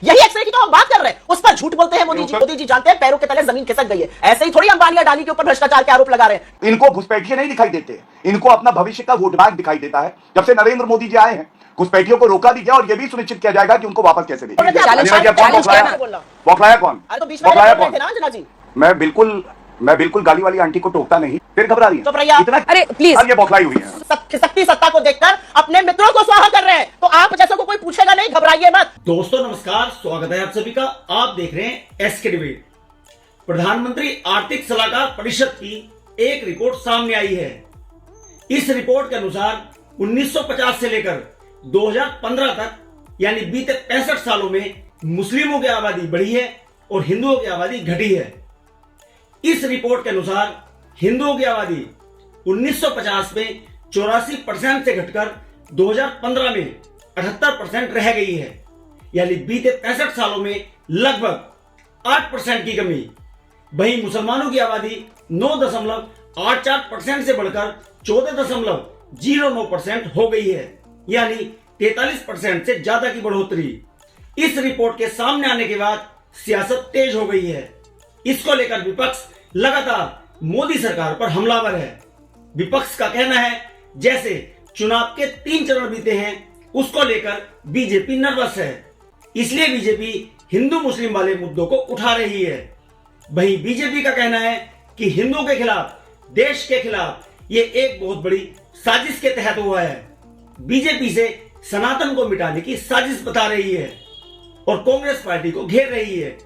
यही एक्सरे की तो हम बात कर रहे हैं, उस पर झूठ बोलते हैं मोदी जी। मोदी जी जानते हैं पैरों के तले जमीन खिसक गई है। ऐसे ही थोड़ी अंबानी अडानी के ऊपर भ्रष्टाचार के आरोप लगा रहे हैं। इनको घुसपैठिए नहीं दिखाई देते, इनको अपना भविष्य का वोट बैंक दिखाई देता है। जब से नरेंद्र मोदी जी आए हैं, घुसपैठियों को रोका भी गया और यह भी सुनिश्चित किया जाएगा कि उनको वापस कैसे दें। बौखलाया कौन? मैं बिल्कुल गाली वाली आंटी को टोकता नहीं, फिर घबरा रही है इतना। अरे प्लीज, ये बौखलाई हुई है। शक्ति सत्ता को देखकर अपने मित्रों को स्वाहा कर रहे हैं, तो आप जैसे को कोई पूछेगा नहीं, घबराइए मत। दोस्तों नमस्कार, स्वागत है आप सभी का। आप देख रहे हैं एसके डिबेट। प्रधानमंत्री आर्थिक सलाहकार परिषद की एक रिपोर्ट सामने आई है। इस रिपोर्ट के अनुसार 1950 से लेकर 2015 तक यानी बीते 65 सालों में मुस्लिमों की आबादी बढ़ी है और हिंदुओं की आबादी घटी है। इस रिपोर्ट के अनुसार हिंदुओं की आबादी 1950 में 84% से घटकर 2015 में 78% रह गई है, यानी बीते 65 सालों में लगभग 8% की कमी। वहीं मुसलमानों की आबादी 9.84% से बढ़कर 14.09% हो गई है, यानी 43% से ज्यादा की बढ़ोतरी। इस रिपोर्ट के सामने आने के बाद सियासत तेज हो गई है। इसको लेकर विपक्ष लगातार मोदी सरकार पर हमलावर है। विपक्ष का कहना है जैसे चुनाव के 3 चरण बीते हैं, उसको लेकर बीजेपी नर्वस है, इसलिए बीजेपी हिंदू मुस्लिम वाले मुद्दों को उठा रही है। वहीं बीजेपी का कहना है कि हिंदुओं के खिलाफ, देश के खिलाफ ये एक बहुत बड़ी साजिश के तहत हुआ है। बीजेपी से सनातन को मिटाने की साजिश बता रही है और कांग्रेस पार्टी को घेर रही है।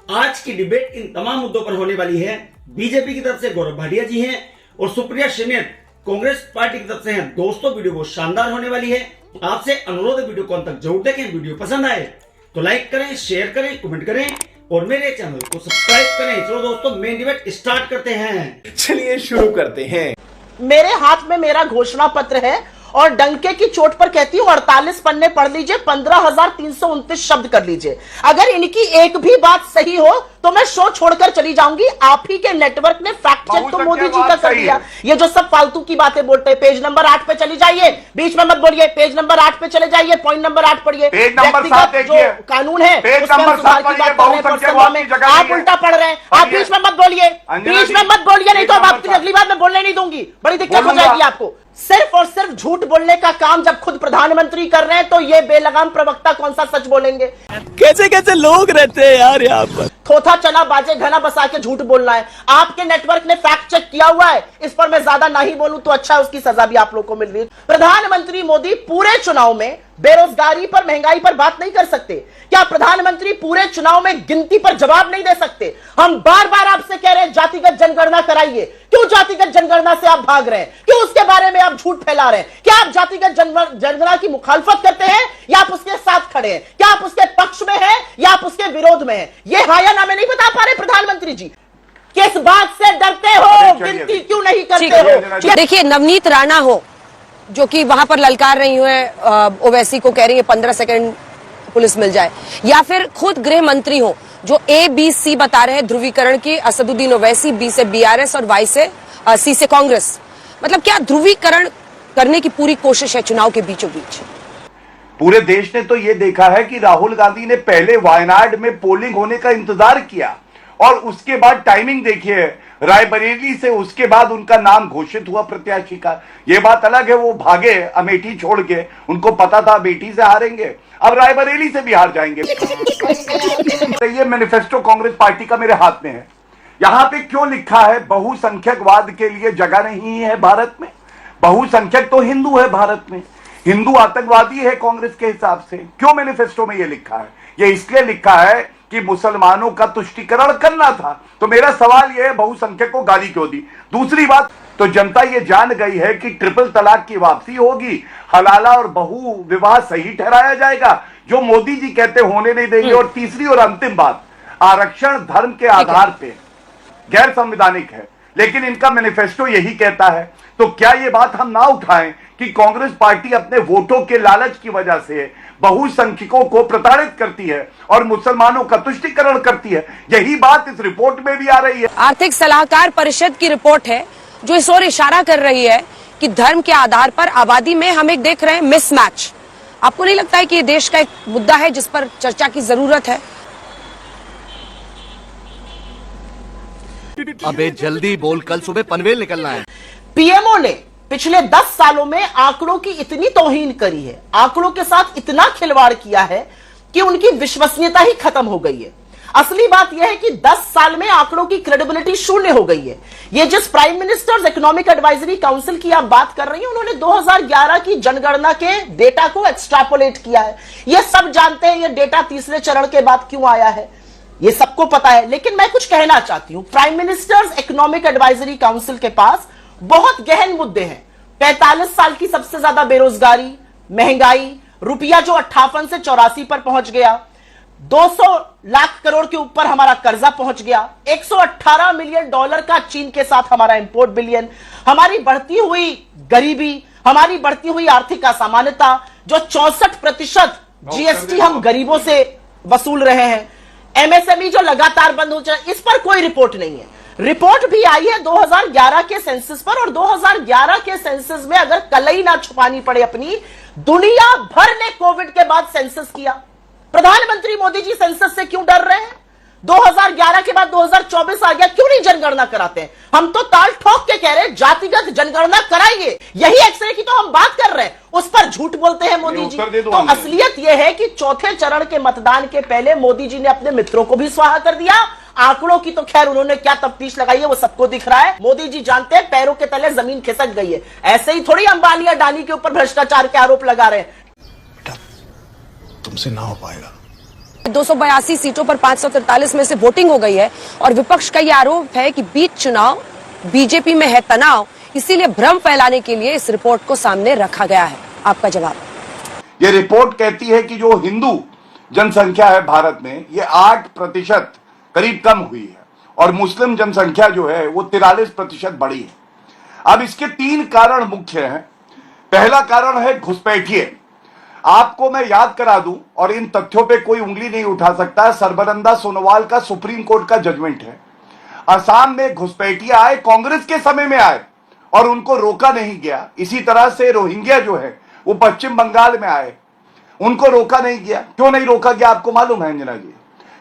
आज की डिबेट इन तमाम मुद्दों पर होने वाली है। बीजेपी की तरफ से गौरव भाटिया जी हैं और सुप्रिया श्रीनेत कांग्रेस पार्टी की तरफ से हैं। दोस्तों वीडियो बहुत शानदार होने वाली है। आपसे अनुरोध है वीडियो को अंत तक जरूर देखें। वीडियो पसंद आए तो लाइक करें, शेयर करें, कमेंट करें और मेरे चैनल को सब्सक्राइब करें। चलो दोस्तों मेन डिबेट स्टार्ट करते हैं। चलिए शुरू करते हैं। मेरे हाथ में मेरा घोषणा पत्र है और डंके की चोट पर कहती हूं 48 पन्ने पढ़ लीजिए, 15,329 शब्द कर लीजिए। अगर इनकी एक भी बात सही हो तो मैं शो छोड़कर चली जाऊंगी। आप ही के नेटवर्क ने फैक्ट चेक तो मोदी जी का कर दिया। ये जो सब फालतू की बातें बोलते हैं, पेज नंबर 8 पे चली जाइए, बीच में मत बोलिए। पेज नंबर 8 पे चले जाइए, पॉइंट नंबर 8 पढ़िए। व्यक्तिगत जो कानून है उसमें सुधार की बात कर रहे हैं, आप उल्टा पढ़ रहे हैं। आप बीच में मत बोलिए, बीच में मत बोलिए, नहीं तो आपकी अगली बार मैं बोलने नहीं दूंगी, बड़ी दिक्कत हो जाएगी आपको। सिर्फ और सिर्फ झूठ बोलने का काम जब खुद प्रधानमंत्री कर रहे हैं तो ये बेलगाम प्रवक्ता कौन सा सच बोलेंगे? कैसे कैसे लोग रहते हैं यार यहाँ पर। थोथा चना बाजे घना बसा के झूठ बोलना है। आपके नेटवर्क ने फैक्ट चेक किया हुआ है, इस पर मैं ज्यादा नहीं बोलूं तो अच्छा, उसकी सजा भी आप लोग को मिल रही है। प्रधानमंत्री मोदी पूरे चुनाव में बेरोजगारी पर, महंगाई पर बात नहीं कर सकते? क्या प्रधानमंत्री पूरे चुनाव में गिनती पर जवाब नहीं दे सकते? हम बार बार आपसे कह रहे हैं जातिगत जनगणना कराइए। क्यों जातिगत जनगणना से आप भाग रहे हैं? क्यों उसके बारे में आप झूठ फैला रहे हैं? क्या आप जातिगत जनगणना की मुखालफत करते हैं या आप उसके साथ खड़े हैं? क्या आप उसके पक्ष में हैं या आप उसके विरोध में हैं? ये हाँ या ना में नहीं बता पा रहे प्रधानमंत्री जी। किस बात से डरते हो? गिनती क्यों नहीं करते हो? देखिए, नवनीत राणा हो जो कि वहां पर ललकार रही है ओवैसी को, कह रही है 15 सेकंड पुलिस मिल जाए, या फिर खुद गृह मंत्री हो जो ABC बता रहे हैं ध्रुवीकरण की, असदुद्दीन ओवैसी, B से BRS और C से कांग्रेस। मतलब क्या ध्रुवीकरण करने की पूरी कोशिश है चुनाव के बीचों बीच? पूरे देश ने तो यह देखा है कि राहुल गांधी ने पहले वायनाड में पोलिंग होने का इंतजार किया और उसके बाद टाइमिंग देखिए, रायबरेली से उसके बाद उनका नाम घोषित हुआ प्रत्याशी का। यह बात अलग है वो भागे अमेठी छोड़ के, उनको पता था अमेठी से हारेंगे, अब रायबरेली से भी हार जाएंगे। ये मैनिफेस्टो कांग्रेस पार्टी का मेरे हाथ में है। यहां पे क्यों लिखा है बहुसंख्यकवाद के लिए जगह नहीं है भारत में? बहुसंख्यक तो हिंदू है भारत में, हिंदू आतंकवादी है कांग्रेस के हिसाब से। क्यों मैनिफेस्टो में यह लिखा है? यह इसलिए लिखा है कि मुसलमानों का तुष्टीकरण करना था। तो मेरा सवाल यह है, बहुसंख्यक को गाली क्यों दी? दूसरी बात, तो जनता यह जान गई है कि ट्रिपल तलाक की वापसी होगी, हलाला और बहु विवाह सही ठहराया जाएगा, जो मोदी जी कहते होने नहीं देंगे। और तीसरी और अंतिम बात, आरक्षण धर्म के आधार पे गैर संवैधानिक है, लेकिन इनका मैनिफेस्टो यही कहता है। तो क्या यह बात हम ना उठाएं कि कांग्रेस पार्टी अपने वोटों के लालच की वजह से बहुसंख्यकों को प्रताड़ित करती है और मुसलमानों का तुष्टीकरण करती है? यही बात इस रिपोर्ट में भी आ रही है। आर्थिक सलाहकार परिषद की रिपोर्ट है जो इस ओर इशारा कर रही है कि धर्म के आधार पर आबादी में हम एक देख रहे हैं मिसमैच। आपको नहीं लगता है कि ये देश का एक मुद्दा है जिस पर चर्चा की जरूरत है? अबे जल्दी बोल, कल सुबह पनवेल निकलना है। पीएमओ ने पिछले 10 सालों में आंकड़ों की इतनी तौहीन करी है, आंकड़ों के साथ इतना खिलवाड़ किया है कि उनकी विश्वसनीयता ही खत्म हो गई है। असली बात यह है कि 10 साल में आंकड़ों की क्रेडिबिलिटी शून्य हो गई है। ये जिस prime ministers economic advisory council की आप बात कर रही हैं, उन्होंने 2011 की जनगणना के डेटा को एक्सट्रापोलेट किया है। ये सब जानते हैं ये डेटा तीसरे चरण के बाद क्यों आया है, ये सबको पता है। लेकिन मैं कुछ कहना चाहती हूं, prime ministers economic advisory council के पास बहुत गहन मुद्दे हैं। 45 साल की सबसे ज्यादा बेरोजगारी, महंगाई, रुपया जो 58 से 84 पर पहुंच गया, 200 लाख करोड़ के ऊपर हमारा कर्जा पहुंच गया, $118 मिलियन का चीन के साथ हमारा इंपोर्ट बिलियन, हमारी बढ़ती हुई गरीबी, हमारी बढ़ती हुई आर्थिक असामान्यता, जो 64% जीएसटी हम गरीबों से वसूल रहे हैं, एमएसएमई जो लगातार बंद हो जाए, इस पर कोई रिपोर्ट नहीं है। रिपोर्ट भी आई है 2011 के सेंसस पर, और 2011 के सेंसस में अगर कलई ना छुपानी पड़े अपनी, दुनिया भर ने कोविड के बाद सेंसस किया। प्रधानमंत्री मोदी जी सेंसस से क्यों डर रहे हैं? 2011 के बाद 2024 आ गया, क्यों नहीं जनगणना कराते हैं? हम तो ताल ठोक के कह रहे हैं जातिगत जनगणना कराइए, यही एक्सरे की तो हम बात कर रहे हैं, उस पर झूठ बोलते हैं मोदी जी। तो असलियत यह है कि चौथे चरण के मतदान के पहले मोदी जी ने अपने मित्रों को भी स्वाहा कर दिया। आंकड़ों की तो खैर उन्होंने क्या तफ्तीश लगाई है वो सबको दिख रहा है। मोदी जी जानते हैं पैरों के तले जमीन खिसक गई है। ऐसे ही थोड़ी अंबानी अडानी के ऊपर भ्रष्टाचार के आरोप लगा रहे हैं। तुमसे ना हो पाएगा। 282 सीटों पर 543 में से वोटिंग हो गई है, और विपक्ष का यह आरोप है कि बीच चुनाव बीजेपी में है तनाव, इसीलिए भ्रम फैलाने के लिए इस रिपोर्ट को सामने रखा गया है। आपका जवाब? ये रिपोर्ट कहती है कि जो हिंदू जनसंख्या है भारत में, ये 8% करीब कम हुई है, और मुस्लिम जनसंख्या जो है वो 43% बढ़ी है। अब इसके 3 कारण मुख्य हैं। पहला कारण है घुसपैठिए। आपको मैं याद करा दूं, और इन तथ्यों पे कोई उंगली नहीं उठा सकता है, सर्बानंद सोनोवाल का सुप्रीम कोर्ट का जजमेंट है। असम में घुसपैठिए आए, कांग्रेस के समय में आए, और उनको रोका नहीं गया। इसी तरह से रोहिंग्या जो है वो पश्चिम बंगाल में आए, उनको रोका नहीं गया। क्यों नहीं रोका गया आपको मालूम है अंजना जी?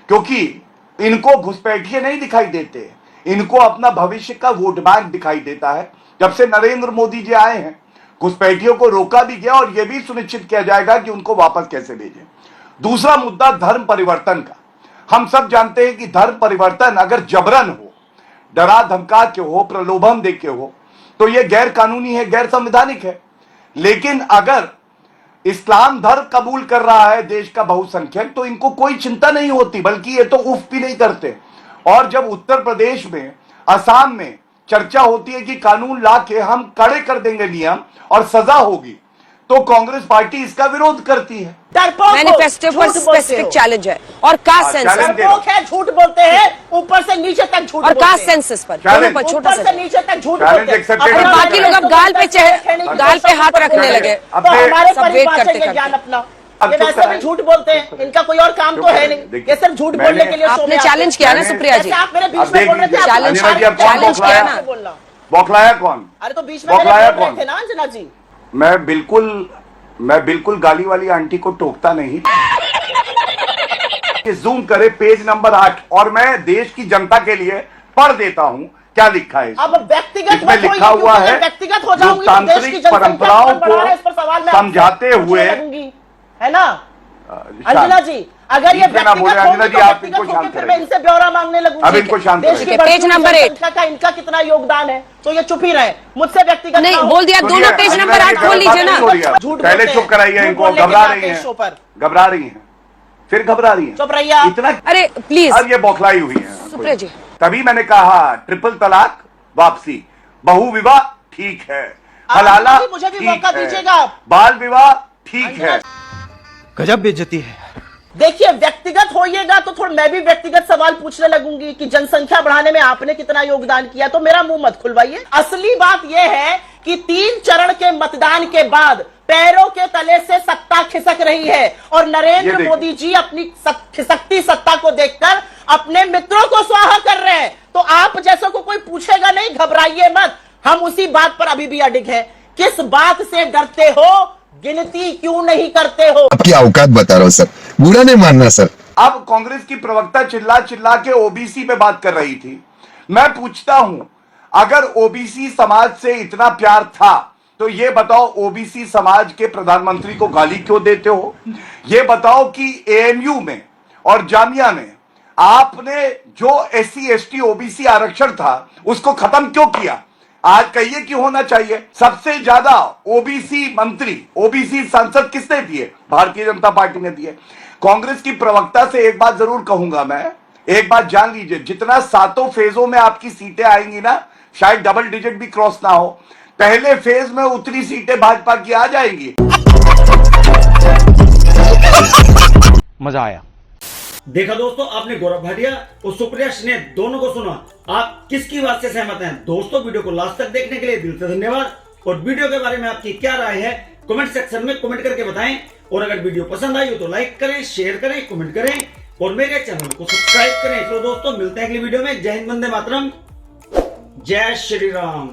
क्योंकि इनको घुसपैठिए नहीं दिखाई देते, इनको अपना भविष्य का वोट बैंक दिखाई देता है। जब से नरेंद्र मोदी जी आए हैं, घुसपैठियों को रोका भी गया, और यह भी सुनिश्चित किया जाएगा कि उनको वापस कैसे भेजें। दूसरा मुद्दा धर्म परिवर्तन का। हम सब जानते हैं कि धर्म परिवर्तन अगर जबरन हो, डरा धमका के हो, प्रलोभन दे के हो, तो यह गैर कानूनी है, गैर संवैधानिक है। लेकिन अगर इस्लाम धर्म कबूल कर रहा है देश का बहुसंख्यक, तो इनको कोई चिंता नहीं होती, बल्कि ये तो उफ भी नहीं करते। और जब उत्तर प्रदेश में, असम में चर्चा होती है कि कानून ला के हम कड़े कर देंगे नियम और सजा होगी, तो कांग्रेस पार्टी इसका विरोध करती है। मैनिफेस्टो पर स्पेसिफिक चैलेंज है, और कास्ट सेंसस है, झूठ बोलते हैं, ऊपर से नीचे तक झूठ, और कास्ट सेंसस पर दोनों पर छोटा सा नीचे तक झूठ बोलते हैं। बाकी लोग अब गाल पे हाथ रखने लगे। तो हमारे सब वेट करते ज्ञान अपना, ये वैसे भी झूठ बोलते हैं, इनका कोई और काम तो है नहीं, ये सिर्फ झूठ बोलने के लिए। आपने चैलेंज किया ना सुप्रिया जी? आप मेरे बीच में बोल रहे थे, चैलेंज किया ना? बौखलाया कौन? अरे तो बीच में बोल रहे थे ना अंजना जी। मैं बिल्कुल गाली वाली आंटी को टोकता नहीं। जूम करे पेज नंबर 8, और मैं देश की जनता के लिए पढ़ देता हूं क्या लिखा है। अब व्यक्तिगत इसमें लिखा हुआ है, व्यक्तिगत हो जाऊंगी, लोकतांत्रिक परंपराओं को समझाते हुए, है ना अंजना जी? अगर ये व्यक्तिगत होगी, फिर मैं इनसे ब्यौरा मांगने लगूंगी। अब इनको शांत करिए। पेज नंबर 8 का इनका कितना योगदान है, तो ये चुप ही रहे, मुझसे व्यक्तिगत नहीं बोल दिया। दोनों पेज नंबर 8 खोल लीजिए ना। पहले चुप कराइए इनको, घबरा रही हैं, फिर घबरा रही हैं। चुप रहिए इतना। अरे प्लीज, अब ये बौखलाई हुई है सुप्रिया जी। तभी मैंने कहा ट्रिपल तलाक वापसी, बहु विवाह ठीक है, हलाला मुझे भी ठीक मौका है, दीजिएगा, बाल विवाह ठीक है। गजब बेइज्जती है। देखिए व्यक्तिगत होइएगा तो थोड़ा मैं भी व्यक्तिगत सवाल पूछने लगूंगी कि जनसंख्या बढ़ाने में आपने कितना योगदान किया, तो मेरा मुंह मत खुलवाइए। असली बात यह है कि 3 चरण के मतदान के बाद पैरों के तले से सत्ता खिसक रही है, और नरेंद्र मोदी जी अपनी खिसकती सत्ता को देखकर अपने मित्रों को स्वाहा कर रहे हैं। तो आप जैसों को कोई पूछेगा नहीं, घबराइए मत, हम उसी बात पर अभी भी अडिग हैं। किस बात से डरते हो गिनती क्यों नहीं करते हो? आपकी औकात बता रहा हूँ सर, बुरा नहीं मानना सर। अब कांग्रेस की प्रवक्ता चिल्ला चिल्ला के ओबीसी पे बात कर रही थी। मैं पूछता हूं, अगर ओबीसी समाज से इतना प्यार था तो ये बताओ ओबीसी समाज के प्रधानमंत्री को गाली क्यों देते हो? ये बताओ कि एएमयू में और जामिया में आपने जो SC ST OBC आरक्षण था उसको खत्म क्यों किया? आज कहिए कि होना चाहिए। सबसे ज्यादा ओबीसी मंत्री, ओबीसी सांसद किसने दिए? भारतीय जनता पार्टी ने दिए। कांग्रेस की प्रवक्ता से एक बात जरूर कहूंगा मैं, एक बात जान लीजिए, जितना 7 फेजों में आपकी सीटें आएंगी ना, शायद डबल डिजिट भी क्रॉस ना हो। पहले फेज में उतनी सीटें भाजपा की आ जाएंगी। मजा आया। देखा दोस्तों, आपने गौरव भाटिया और सुप्रिया सिन्हा दोनों को सुना। आप किसकी बात से सहमत हैं? दोस्तों, वीडियो को लास्ट तक देखने के लिए दिल से धन्यवाद। और वीडियो के बारे में आपकी क्या राय है कमेंट सेक्शन में कमेंट करके बताएं। और अगर वीडियो पसंद आई हो तो लाइक करें, शेयर करें, कमेंट करें और मेरे चैनल को सब्सक्राइब करें। तो दोस्तों, मिलते हैं अगली वीडियो में। जय हिंद, वंदे मातरम, जय श्री राम।